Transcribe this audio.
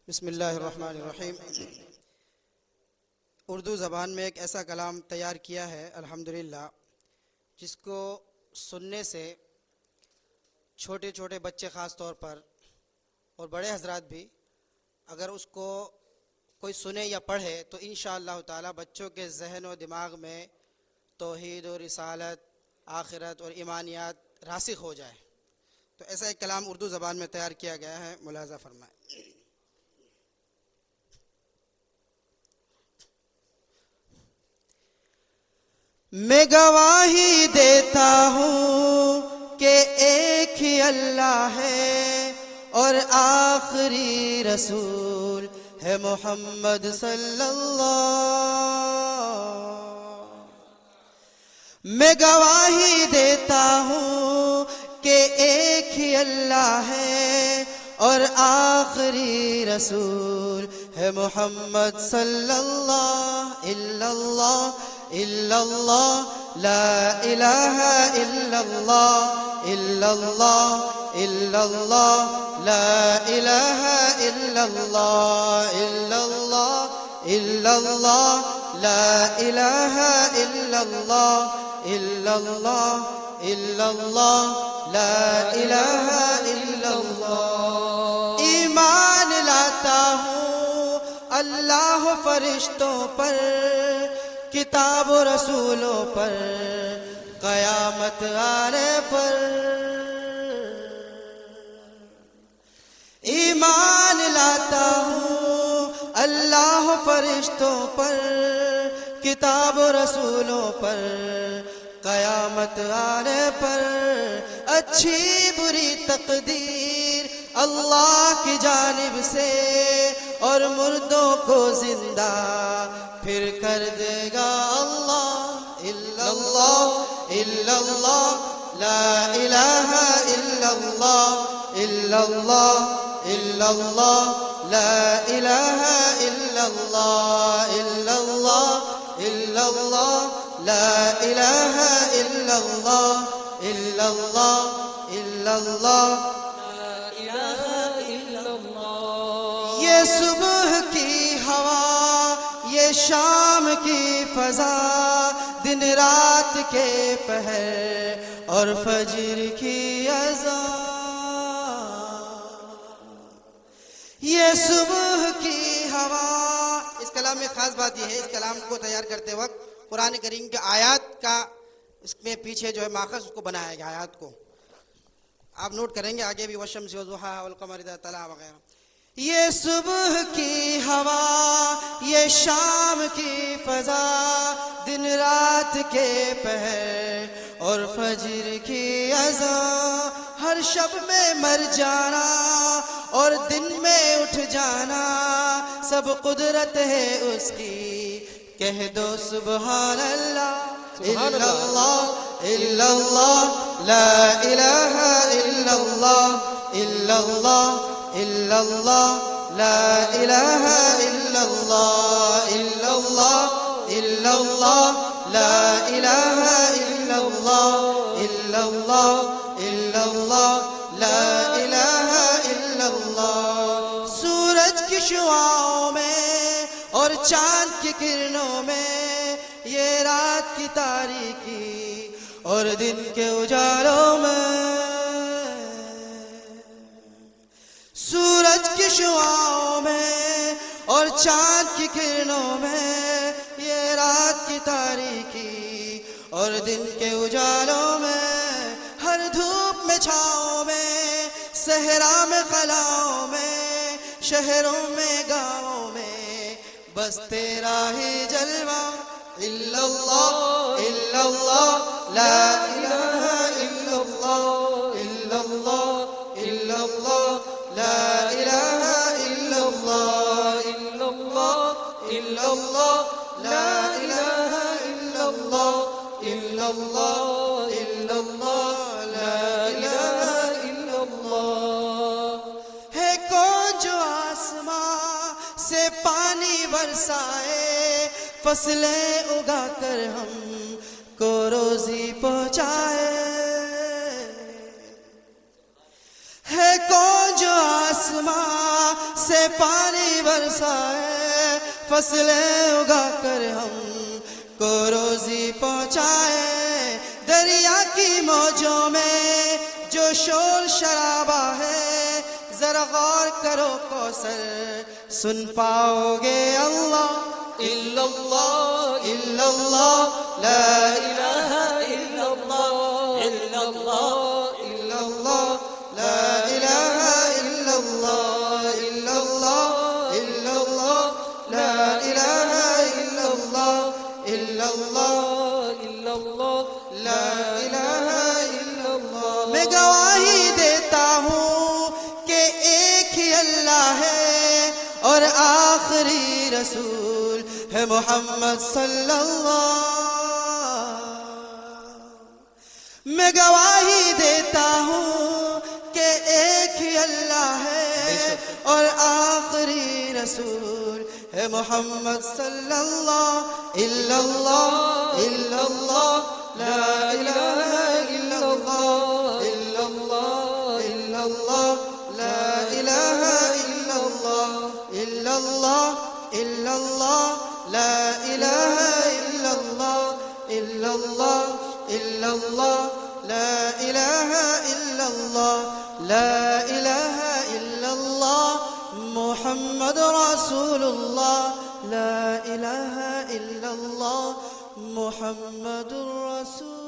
بسم اللہ الرحمن الرحیم۔ اردو زبان میں ایک ایسا کلام تیار کیا ہے الحمدللہ، جس کو سننے سے چھوٹے چھوٹے بچے خاص طور پر اور بڑے حضرات بھی اگر اس کو کوئی سنے یا پڑھے تو انشاءاللہ تعالی بچوں کے ذہن و دماغ میں توحید و رسالت، آخرت اور ایمانیات راسخ ہو جائے۔ تو ایسا ایک کلام اردو زبان میں تیار کیا گیا ہے، ملاحظہ فرمائیں۔ میں گواہی دیتا ہوں کہ ایک ہی اللہ ہے اور آخری رسول ہے محمد صلی اللہ۔ میں گواہی دیتا ہوں کہ ایک ہی اللہ ہے اور آخری رسول ہے محمد صلی اللہ۔ الا اللہ الا اللہ لا الہ الا اللہ، الا اللہ الا اللہ لا الہ الا اللہ، الا اللہ الا اللہ لا الہ الا اللہ، الا اللہ الا اللہ لا الہ الا اللہ۔ ایمان لاتا ہوں اللہ فرشتوں پر، کتاب و رسولوں پر، قیامت آنے پر۔ ایمان لاتا ہوں اللہ فرشتوں پر، کتاب و رسولوں پر، قیامت آنے پر۔ اچھی بری تقدیر اللہ کی جانب سے، اور مردوں کو زندہ پھر کر دے گا اللہ۔ الا اللہ الا اللہ لا الہ الا اللہ، الا اللہ الا اللہ لا الہ الا اللہ، الا اللہ الا اللہ لا الہ الا اللہ، الا اللہ الا اللہ لا الہ الا اللہ۔ یہ صبح کی ہوا، یہ شام کی فضا، دن رات کے پہر اور فجر کی اذان، یہ صبح کی ہوا۔ اس کلام میں خاص بات یہ ہے، اس کلام کو تیار کرتے وقت قرآن کریم کے آیات کا اس میں پیچھے جو ہے ماخذ اس کو بنایا گیا، آیات کو آپ نوٹ کریں گے آگے بھی، والشمس وضحاها والقمر اذا تلاها وغیرہ۔ یہ صبح کی ہوا، یہ شام کی فضا، دن رات کے پہر اور فجر کی اذان، ہر شب میں مر جانا اور دن میں اٹھ جانا، سب قدرت ہے اس کی، کہہ دو سبحان اللہ۔ الا اللہ الا اللہ لا الہ الا اللہ، الا اللہ الا اللہ لا الہ الا اللہ، الا اللہ الا اللہ لا الہ الا اللہ، الا اللہ الا اللہ لا الہ الا اللہ۔ سورج کی شعاعوں میں اور چاند کی کرنوں میں، یہ رات کی تاریکی اور دن کے اجالوں میں، سورج کی شعاعوں میں اور چاند کی کرنوں میں، یہ رات کی تاریکی اور دن کے اجالوں میں، ہر دھوپ میں چھاؤں میں، صحرا میں خلاؤں میں، شہروں میں گاؤں میں، بس تیرا ہی جلوہ۔ الا اللہ الا اللہ لا الہ الا اللہ، الا اللہ الا اللہ لا الہ الا اللہ، الا اللہ الا اللہ لا الہ الا اللہ، الا اللہ الا اللہ لا الہ الا اللہ۔ ہے کون جو آسمان سے پانی برسائے، فصلیں اگا کر ہم کو روزی پہنچائے، ہے کون جو آسمان سے پانی برسائے، فصلیں اگا کر ہم کو روزی پہنچائے، دریا کی موجوں میں جو شور شرابہ ہے، ذرا غور کرو کوثر سن پاؤ گے اللہ الا اللہ الا اللہ لا الہ الا اللہ الا اللہ الا اللہ لا الہ الا اللہ الا اللہ الا اللہ لا الہ الا اللہ الا اللہ الا اللہ لا الہ الا اللہ۔ میں گواہی دیتا ہوں کہ ایک ہی اللہ ہے اور آخری رسول ہے محمد صلی اللہ۔ میں گواہی دیتا ہوں کہ ایک ہی اللہ ہے اور آخری رسول ہے محمد صلی اللہ۔ الا اللہ الا اللہ لا الہ الا اللہ الا اللہ الا اللہ لا الہ الا اللہ الا اللہ الا اللہ لا الہ الا اللہ الا اللہ الا اللہ لا الہ الا اللہ لا الہ الا اللہ محمد رسول اللہ لا الہ الا اللہ محمد رسول